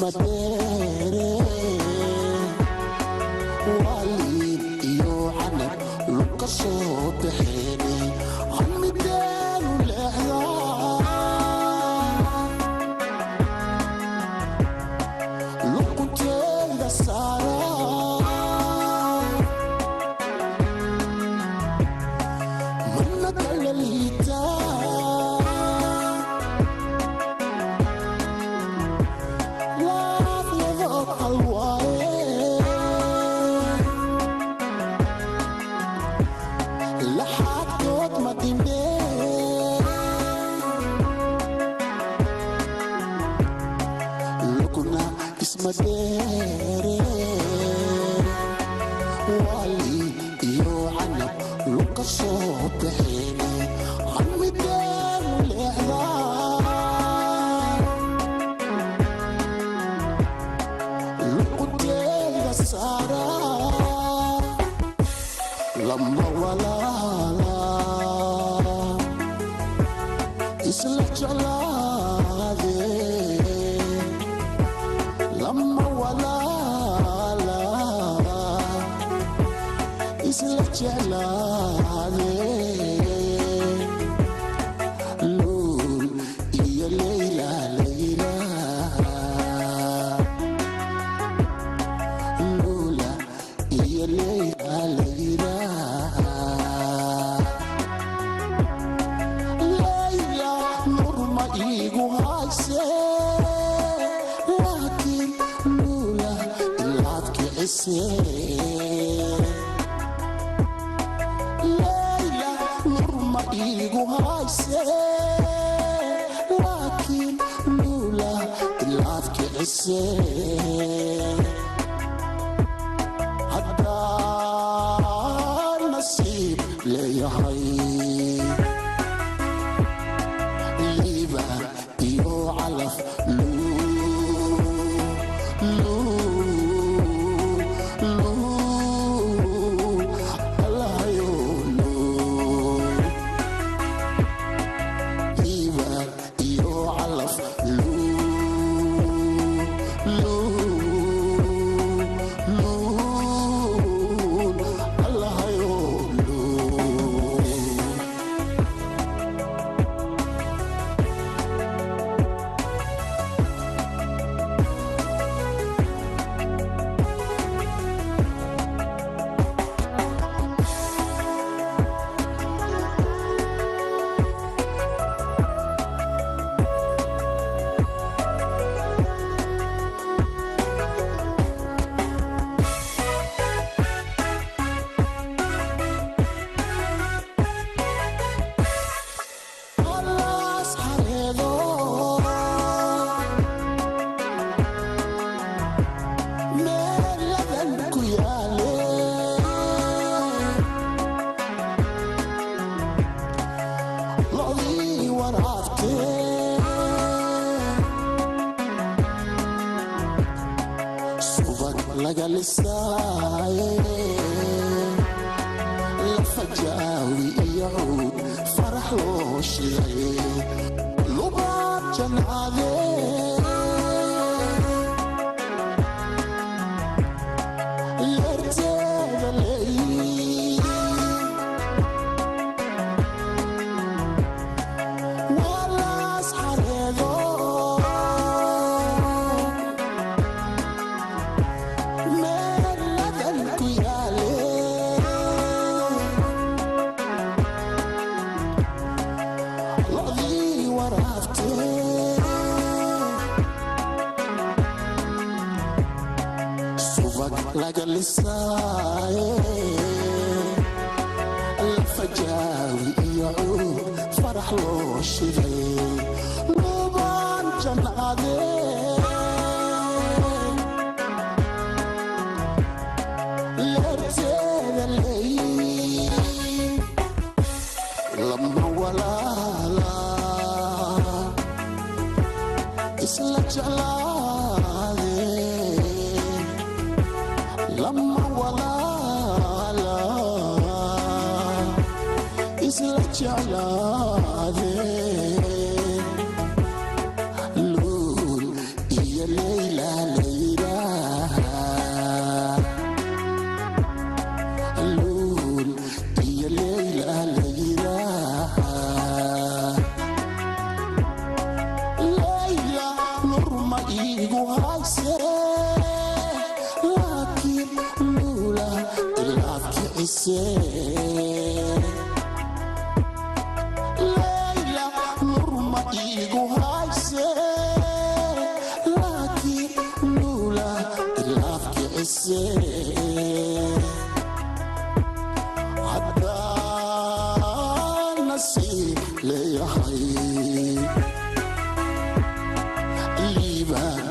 ismadere wali iyo canab luka soo bixini hamideenu leexdaa luqunteeda saara mana kala liitaa ismadere wali iyo canab luka soo bixini hamideenu leexdaa luqunteeda saara lama walaala isla jeclaade lama walaala isla jeclaade luul iyo layla layla luula iyo layla layla layla nurma igu hayse layla nurma igu hayse laakiin luula ilaad kicise haddaan nasiib leeyahay liiba iyo calaf laga lisaaye lafajawi iyo cuud farax loo shilay lubaad jancaade leerteeda leey walaas xareedo laga lisaaye lafajawi iyo cuud farax loo shilay lubaan jancaade leerteeda leey lama walaala isla jeclaade lama walaala isla jeclaade luul iyo layla Layla nurma igu hayse laakiin lula ilaafki cise haddaan nasiib leeyahay liibaan